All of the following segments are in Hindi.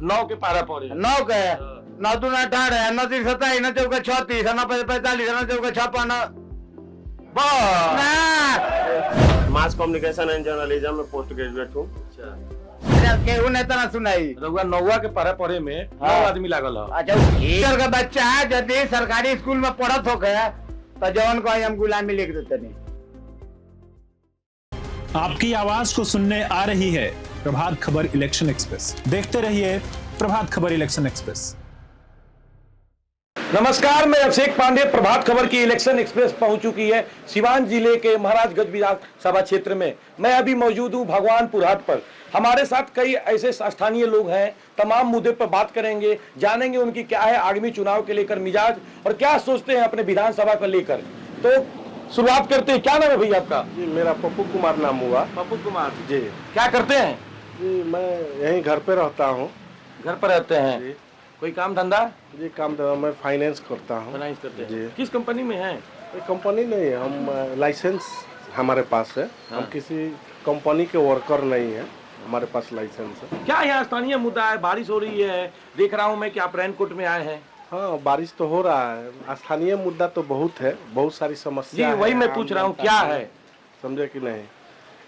9 के पारा पड़े 9 के 9 दूना 18 9 3 27 9 चौका 36 9 5 45 9 चौका 56 मास कम्युनिकेशन एंड जर्नलिज्म में पोस्ट ग्रेजुएट हूँ। केहू नेता ना सुनाई। रउआ 9 के पारा पड़े में 9 आदमी लागल है। अच्छा टीचर का बच्चा है यदि सरकारी स्कूल में पढ़त हो गया तो जौन को हम गुलामी लिख देते नहीं। आपकी आवाज को सुनने आ रही है प्रभात खबर इलेक्शन एक्सप्रेस। देखते रहिए प्रभात खबर इलेक्शन एक्सप्रेस। नमस्कार, मैं अभिषेक पांडे। प्रभात खबर की इलेक्शन एक्सप्रेस पहुंच चुकी है सिवान जिले के महाराजगंज विधानसभा क्षेत्र में। मैं अभी मौजूद हूं भगवानपुर हाट पर। हमारे साथ कई ऐसे स्थानीय लोग हैं। तमाम मुद्दे पर बात करेंगे, जानेंगे उनकी क्या है आगामी चुनाव के लेकर मिजाज और क्या सोचते हैं अपने विधानसभा को लेकर। तो शुरुआत करते हैं। क्या नाम है भैया आपका? जी मेरा पप्पू कुमार नाम हुआ। पप्पू कुमार जी। क्या करते हैं? जी मैं यहीं घर पे रहता हूँ। घर पर रहते हैं जी। कोई काम धंधा? जी काम धंधा मैं फाइनेंस करता हूँ। फाइनेंस करते हैं जी। किस कंपनी में है? कोई कंपनी नहीं है, हम लाइसेंस हमारे पास है। हम किसी कंपनी के वर्कर नहीं है, हमारे पास लाइसेंस है। क्या यहाँ स्थानीय मुद्दा है? बारिश हो रही है, देख रहा हूँ मैं कि आप रेनकोट में आए हैं। हाँ बारिश तो हो रहा है। स्थानीय मुद्दा तो बहुत है, बहुत सारी समस्या जी वही मैं पूछ रहा हूँ क्या है। समझे कि नहीं?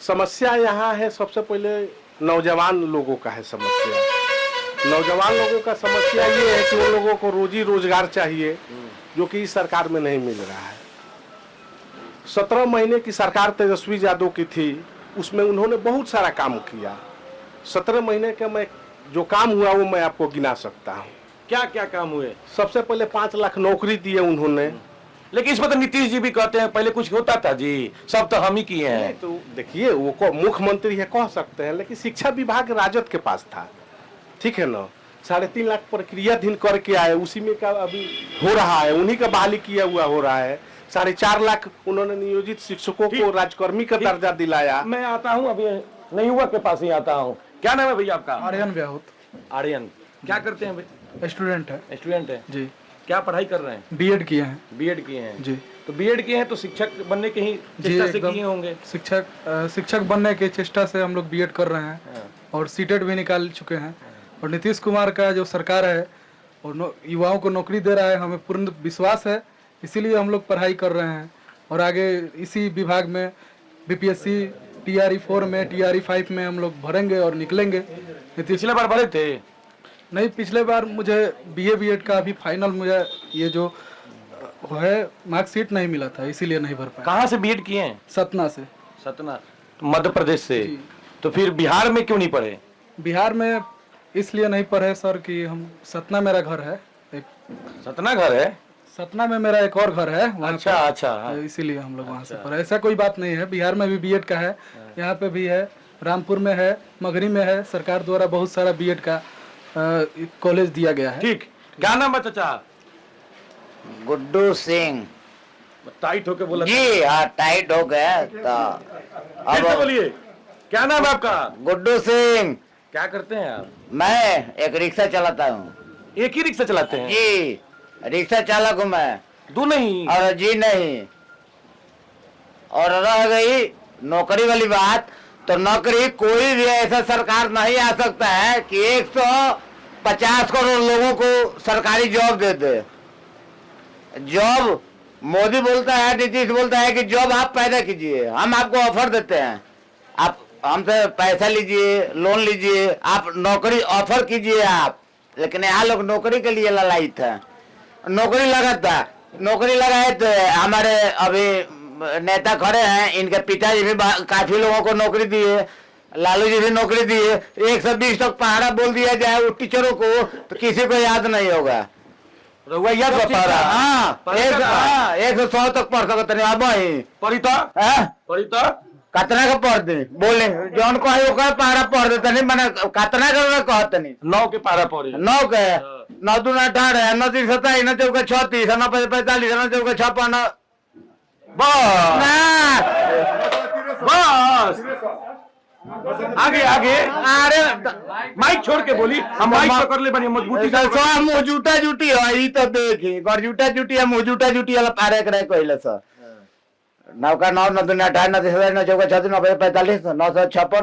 समस्या यहाँ है, सबसे पहले नौजवान लोगों का है समस्या। नौजवान लोगों का समस्या ये है कि उन लोगों को रोजी रोजगार चाहिए जो कि इस सरकार में नहीं मिल रहा है। 17 महीने की सरकार तेजस्वी यादव की थी, उसमें उन्होंने बहुत सारा काम किया। 17 महीने का मैं जो काम हुआ वो मैं आपको गिना सकता हूँ। क्या क्या काम हुए? सबसे पहले 5 लाख नौकरी दिए उन्होंने। लेकिन इस पर तो नीतीश जी भी कहते हैं पहले कुछ होता था जी, सब तो हम ही किए हैं। तो देखिए वो मुख्यमंत्री है कह सकते हैं, लेकिन शिक्षा विभाग राजद के पास था, ठीक है ना। 3.5 लाख प्रक्रियाधीन करके आए, उसी में का अभी हो रहा है, उन्हीं का बहाली किया हुआ हो रहा है। 4.5 लाख उन्होंने नियोजित शिक्षकों को राजकर्मी का दर्जा दिलाया। मैं आता हूँ अभी नहीं हुआ के पास ही आता हूँ। क्या नाम है भैया आपका? आर्यन व्याहुत। आर्यन क्या करते हैं? स्टूडेंट है। स्टूडेंट है जी। क्या पढ़ाई कर रहे हैं? बीएड किए हैं। बीएड किए हैं जी। तो बीएड किए हैं तो शिक्षक बनने के ही चेष्टा से किए होंगे। शिक्षक बनने की चेष्टा से हम लोग बीएड कर रहे हैं और सीटेट भी निकाल चुके हैं। और नीतीश कुमार का जो सरकार है और युवाओं को नौकरी दे रहा है, हमें पूर्ण विश्वास है, इसीलिए हम लोग पढ़ाई कर रहे हैं। और आगे इसी विभाग में बीपीएससी TRE 4 में TRE 5 में हम लोग भरेंगे और निकलेंगे। पिछले बार भरे थे? नहीं, पिछले बार मुझे BA-BEd का अभी फाइनल मुझे ये जो है मार्कशीट नहीं मिला था, इसीलिए नहीं भर पाया। कहाँ से बीएड किए हैं? सतना से। सतना मध्य प्रदेश से। तो फिर बिहार में क्यों नहीं पढ़े? बिहार में इसलिए नहीं पढ़े सर कि हम सतना मेरा घर है एक। सतना घर है? सतना में मेरा एक और घर है। अच्छा अच्छा। इसीलिए हम लोग वहाँ से पढ़े। ऐसा कोई बात नहीं है, बिहार में भी बीएड का है, यहाँ पे भी है, रामपुर में है, मगरी में है। सरकार द्वारा बहुत सारा बीएड का कॉलेज दिया गया है। ठीक। क्या नाम है चाचा? गुड्डू सिंह। टाइट होके बोला जी। हाँ टाइट हो गया तो अब बोलिए। क्या नाम है आपका? गुड्डू सिंह। क्या करते हैं आप? मैं एक रिक्शा चलाता हूँ। एक ही रिक्शा चलाते हैं? जी रिक्शा चालक हूँ मैं। दो नहीं? और जी नहीं। और रह गई नौकरी वाली बात, तो नौकरी कोई भी ऐसा सरकार नहीं आ सकता है कि 150 करोड़ लोगों को सरकारी जॉब दे दे। जॉब मोदी बोलता है, नीतीश बोलता है कि जॉब आप पैदा कीजिए, हम आपको ऑफर देते हैं, आप हमसे पैसा लीजिए, लोन लीजिए, आप नौकरी ऑफर कीजिए आप। लेकिन यहाँ लोग नौकरी के लिए ललायित है। नौकरी लगाए तो हमारे अभी नेता खड़े हैं, इनके पिताजी भी काफी लोगों को नौकरी दिए, लालू जी भी नौकरी दिए। 120 तक पहाड़ा बोल दिया जाए वो टीचरों को तो किसी को याद नहीं होगा। याद बता रहा। हाँ 100 तक पढ़ सकते नहीं। अब परिता कतना का पढ़ दे बोले जौन को है पहाड़ा पढ़ देते नहीं, मैंने कतना का कहते नहीं। 9 के पारा पड़े 9 के 9 दूना 18 9 3 27 9 चौका 36 9 5 45 9 चौका 56 बस आगे आगे। अरे माइक छोड़ के बोली, हम माइक पकड़ ले बनी मजबूती से। मुँह जूटा जुटी हो तो देखी जूटा जुटी है मुँह जूटा जुटी वाला पारे करे कहले सर। 9 का 9, 9 दूनी 28, 9 तीस 9 चौका 36, 9 45, 956,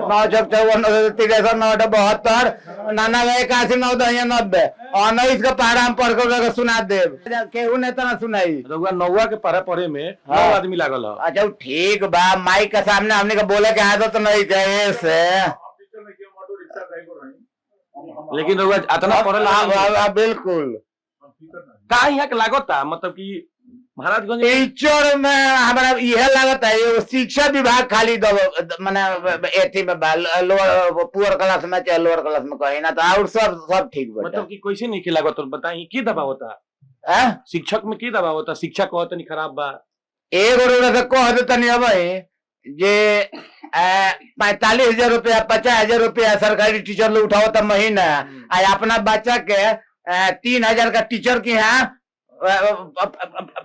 9 चौक 54, 9 63, 9 72, 99, 81, 9 10, 90 और 19 का पहाड़ा हम पढ़ कर सुना दे केहू ने तना सुनाई। रउआ नौवा के पढ़े में 9 आदमी लागल है। अच्छा ठीक बा, माइक के सामने हमने का बोले के आदत नहीं है से, लेकिन रउआ इतना पढ़ल बिल्कुल का यहाँ के लागता, मतलब कि महाराजगंज टीचर में हमारा यह लागत है ये शिक्षा विभाग खाली दो माने एथी में लोअर पुअर क्लास में चाहे लोअर क्लास में कहीं ना, तो और सब ठीक बा। मतलब कि कैसे नहीं खिला तो बताई की दबाव होता हैं शिक्षक में की दबाव होता, शिक्षा को नहीं खराब बा। एक रोड से कह दे तनी अब जे 45,000 रुपया 50,000 रुपया सरकारी टीचर लोग उठाओ तो महीना, आ अपना बच्चा के 3,000 का टीचर की यहाँ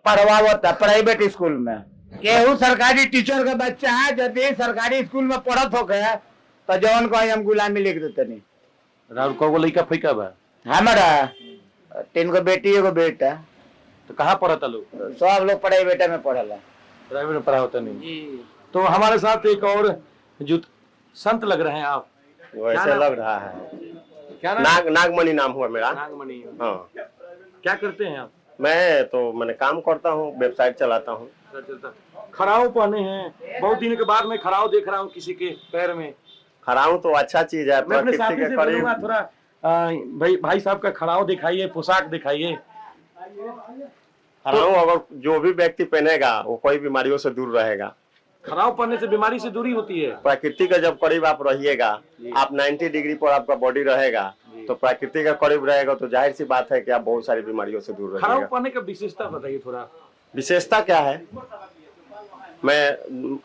पढ़वाता प्राइवेट स्कूल में। केहू सरकारी टीचर का बच्चा है यदि सरकारी स्कूल में पढ़त हो गया तो जौन को हम गुलामी लिख देते नहीं। राहुल को लड़का फैका बा हमारा 3 गो बेटी 1 गो बेटा, तो कहाँ पढ़ता लोग? सब लोग प्राइवेट में पढ़ला, प्राइवेट में पढ़ा होता नहीं। तो हमारे साथ एक और जो संत लग रहे हैं आप, वैसे लग रहा है। क्या नाम? नागमणि नाम हुआ मेरा। नागमणि। हाँ, क्या करते हैं आप? मैं तो मैंने काम करता हूँ, वेबसाइट चलाता हूँ। खराव पहने हैं, बहुत दिन के बाद मैं खराव देख रहा हूँ किसी के पैर में। खराऊं तो अच्छा चीज है, मैं अपने प्रकृति साथी के से करीब। बोलूंगा थोड़ा भाई साहब का खराव दिखाइए, पोशाक दिखाइए। खराऊं अगर जो भी व्यक्ति पहनेगा वो कोई बीमारियों से दूर रहेगा। खराव पहनने से बीमारी से दूरी होती है। प्रकृति के जब करीब आप रहिएगा, आप 90 डिग्री पर आपका बॉडी रहेगा तो प्रकृति के करीब रहेगा, तो जाहिर सी बात है कि आप बहुत सारी बीमारियों से दूर खराव रहिएगा। पहनने का विशेषता बताइए थोड़ा। विशेषता क्या है?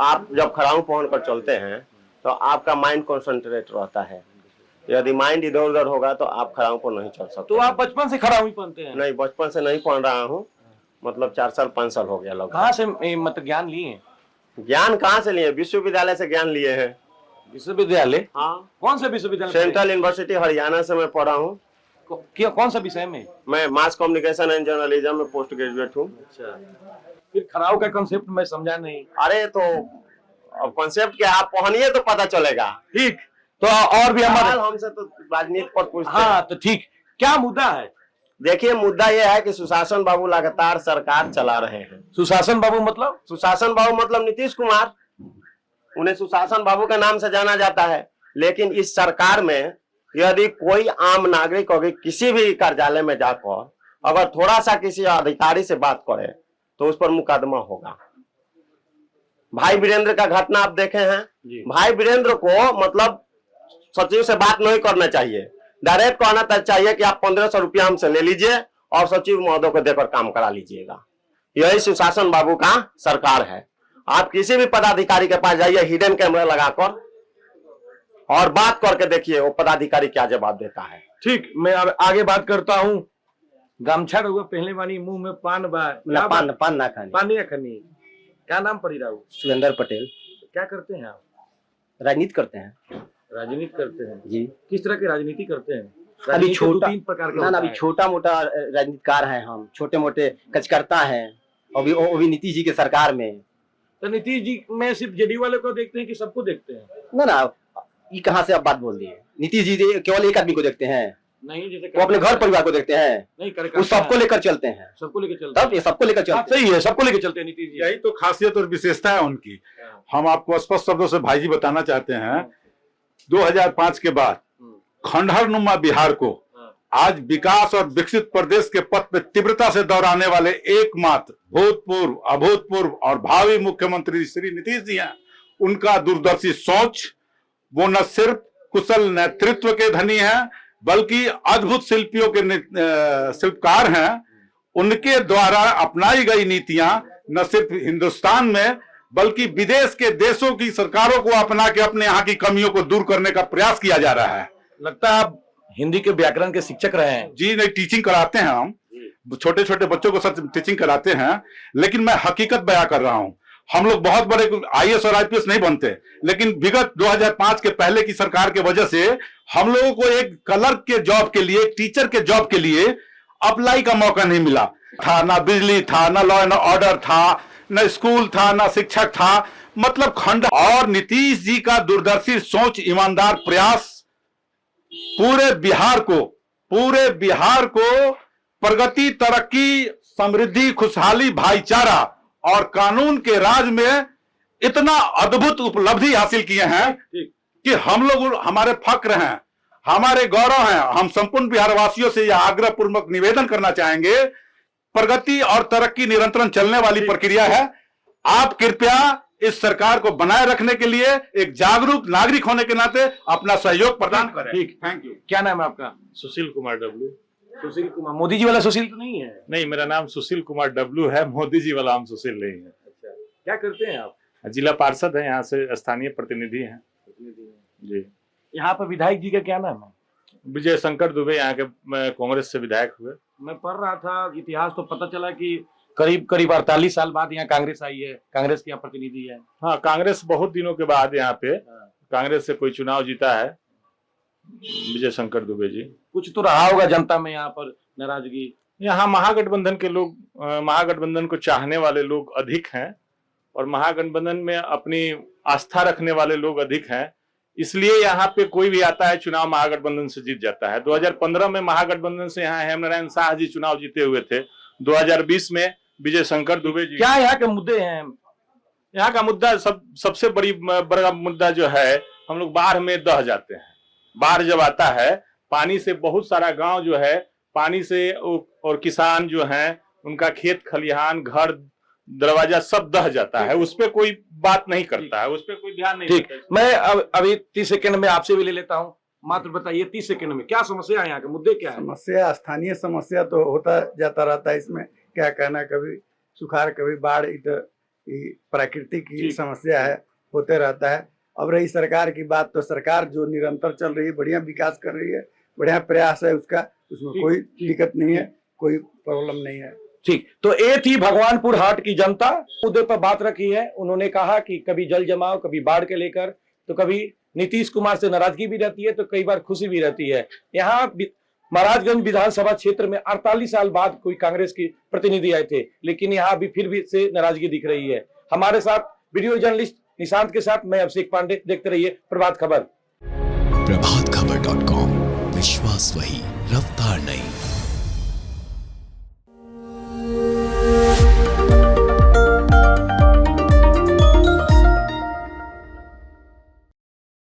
आप जब खराऊं पहन कर चलते हैं तो आपका माइंड कॉन्सेंट्रेट रहता है। यदि माइंड इधर उधर होगा तो आप खराऊं पर नहीं चल सकते। तो आप बचपन से खराव ही पहनते हैं? नहीं, बचपन से नहीं पहन रहा हूँ, मतलब 4 साल 5 साल हो गया लगभग। कहाँ से मतलब ज्ञान लिए? ज्ञान कहाँ से लिए? विश्वविद्यालय से ज्ञान लिए हैं। विश्वविद्यालय? हाँ। कौन सा विश्वविद्यालय? सेंट्रल यूनिवर्सिटी हरियाणा से मैं पढ़ा हूँ। कौन सा विषय में? मैं मास कम्युनिकेशन एंड जर्नलिज्म में पोस्ट ग्रेजुएट हूँ। अच्छा, फिर खराव का कंसेप्ट मैं समझा नहीं। अरे तो अब कॉन्सेप्ट क्या, आप पहनिए तो पता चलेगा। ठीक, तो और भी हमारे हमसे तो राजनीति पर पूछते हैं। हाँ तो ठीक, क्या मुद्दा है? देखिए, मुद्दा यह है कि सुशासन बाबू लगातार सरकार चला रहे हैं। सुशासन बाबू मतलब? सुशासन बाबू मतलब नीतीश कुमार, उन्हें सुशासन बाबू के नाम से जाना जाता है। लेकिन इस सरकार में यदि कोई आम नागरिक होगी किसी भी कार्यालय में जाकर अगर थोड़ा सा किसी अधिकारी से बात करे तो उस पर मुकदमा होगा। भाई वीरेंद्र का घटना आप देखे हैं। भाई वीरेंद्र को मतलब सचिव से बात नहीं करना चाहिए, डायरेक्ट कहना चाहिए कि आप 1500 रुपया हमसे ले लीजिए और सचिव महोदय को देकर काम करा लीजिएगा। यही सुशासन बाबू का सरकार है। आप किसी भी पदाधिकारी के पास जाइए हिडन कैमरा लगाकर और बात करके देखिए वो पदाधिकारी क्या जवाब देता है। ठीक, मैं अब आगे बात करता हूँ। गमछा रहुआ पहले वाली, मुंह में पान बा, पान ना खाने। पानी ना खानी। क्या नाम पड़ी राहु? सुरेंद्र पटेल। क्या करते हैं आप? राजनीति करते हैं। राजनीति करते हैं जी। किस तरह की राजनीति करते हैं? अभी छोटा 3 प्रकार के ना, अभी छोटा मोटा राजनीतिकार हैं हम, छोटे मोटे कार्यकर्ता हैं। अभी नीतीश जी के सरकार में। तो नीतीश जी में सिर्फ जेडीयू वाले को देखते हैं कि सबको देखते हैं? ना, ये कहाँ से आप बात बोल दिए? नीतीश जी केवल एक आदमी को देखते हैं? नहीं, जैसे वो अपने घर परिवार को देखते हैं। नहीं, वो सबको लेकर चलते हैं। सबको लेकर चलते तब ये सबको लेकर चलते सही है, सबको लेकर चलते हैं नीतीश जी। यही तो खासियत और विशेषता है उनकी। हम आपको स्पष्ट शब्दों से भाई जी बताना चाहते हैं, 2005 के बाद खंडहर नुमा बिहार को आज विकास और विकसित प्रदेश के पथ पे तीव्रता से दौड़ाने वाले एकमात्र भूतपूर्व, अभूतपूर्व और भावी मुख्यमंत्री श्री नीतीश जी हैं। उनका दूरदर्शी सोच, वो न सिर्फ कुशल नेतृत्व के धनी हैं बल्कि अद्भुत शिल्पियों के शिल्पकार हैं। उनके द्वारा अपनाई गई नीतियां न सिर्फ हिंदुस्तान में बल्कि विदेश के देशों की सरकारों को अपना के अपने यहाँ की कमियों को दूर करने का प्रयास किया जा रहा है। लगता है आप हिंदी के व्याकरण के शिक्षक रहे हैं? जी नहीं, टीचिंग कराते हैं हम, छोटे छोटे बच्चों को सच टीचिंग कराते हैं। लेकिन मैं हकीकत बयां कर रहा हूं। हम लोग बहुत बड़े आईएएस और आईपीएस नहीं बनते, लेकिन विगत 2005 के पहले की सरकार के वजह से हम लोगों को एक क्लर्क के जॉब के लिए, टीचर के जॉब के लिए अप्लाई का मौका नहीं मिला था। ना बिजली था, ना लॉ एंड ऑर्डर था, न स्कूल था न शिक्षक था, मतलब खंडहर। और नीतीश जी का दूरदर्शी सोच, ईमानदार प्रयास पूरे बिहार को प्रगति, तरक्की, समृद्धि, खुशहाली, भाईचारा और कानून के राज में इतना अद्भुत उपलब्धि हासिल किए हैं कि हम लोग, हमारे फक्र हैं, हमारे गौरव हैं। हम संपूर्ण बिहार वासियों से यह आग्रह पूर्वक निवेदन करना चाहेंगे, प्रगति और तरक्की निरंतर चलने वाली प्रक्रिया है। आप कृपया इस सरकार को बनाए रखने के लिए एक जागरूक नागरिक होने के नाते अपना सहयोग प्रदान करें। ठीक, थैंक यू। क्या नाम है आपका? सुशील कुमार डब्लू। सुशील कुमार, मोदी जी वाला सुशील तो नहीं है? नहीं, मेरा नाम सुशील कुमार डब्लू है, मोदी जी वाला नाम सुशील नहीं है। अच्छा, क्या करते हैं आप? जिला पार्षद है, यहाँ से स्थानीय प्रतिनिधि हैं जी। यहाँ पर विधायक जी का क्या नाम है? विजय शंकर दुबे यहाँ के कांग्रेस से विधायक हुए। मैं पढ़ रहा था इतिहास तो पता चला कि करीब 48 साल बाद यहाँ कांग्रेस आई है, कांग्रेस के यहाँ प्रतिनिधि है। हाँ, कांग्रेस बहुत दिनों के बाद यहाँ पे कांग्रेस से कोई चुनाव जीता है, विजय शंकर दुबे जी। कुछ तो रहा होगा जनता में यहाँ पर नाराजगी। यहाँ महागठबंधन के लोग, महागठबंधन को चाहने वाले लोग अधिक हैं और महागठबंधन में अपनी आस्था रखने वाले लोग अधिक हैं, इसलिए यहाँ पे कोई भी आता है चुनाव महागठबंधन से जीत जाता है। 2015 में महागठबंधन से यहाँ हेमनारायण शाह जी चुनाव जीते हुए थे। 2020 में विजय शंकर दुबे जी। क्या यहाँ के मुद्दे हैं? यहाँ का मुद्दा सबसे बड़ा मुद्दा जो है, हम लोग बाढ़ में दह जाते हैं। बाढ़ जब आता है, पानी से बहुत सारा गांव जो है पानी से, और किसान जो हैं उनका खेत खलिहान, घर दरवाजा सब दह जाता है। उस पर कोई बात नहीं करता है, उस पर कोई ध्यान नहीं ठीक, देता। मैं अभी 30 सेकंड में आपसे भी ले लेता हूँ। मात्र बताइए 30 सेकंड में क्या समस्या है, यहाँ के मुद्दे क्या है? समस्या, स्थानीय समस्या तो होता जाता रहता है, इसमें क्या कहना। कभी सुखाड़, कभी बाढ़, प्राकृतिक की समस्या है, होते रहता है। अब रही सरकार की बात, तो सरकार जो निरंतर चल रही है, बढ़िया विकास कर रही है, बढ़िया प्रयास है उसका, उसमें कोई दिक्कत नहीं है, कोई प्रॉब्लम नहीं है। ठीक, तो ये थी भगवानपुर हाट की जनता, मुद्दे पर बात रखी है। उन्होंने कहा कि कभी जल जमाव, कभी बाढ़ के लेकर, तो कभी नीतीश कुमार से नाराजगी भी रहती है, तो कई बार खुशी भी रहती है। यहाँ महाराजगंज विधानसभा क्षेत्र में 48 साल बाद कोई कांग्रेस के प्रतिनिधि आए थे, लेकिन यहाँ अभी फिर भी से नाराजगी दिख रही है। हमारे साथ वीडियो जर्नलिस्ट निशांत के साथ मैं अभिषेक पांडे। देखते रहिए प्रभात खबर। प्रभातखबर.com, विश्वास वही, रफ्तार नहीं।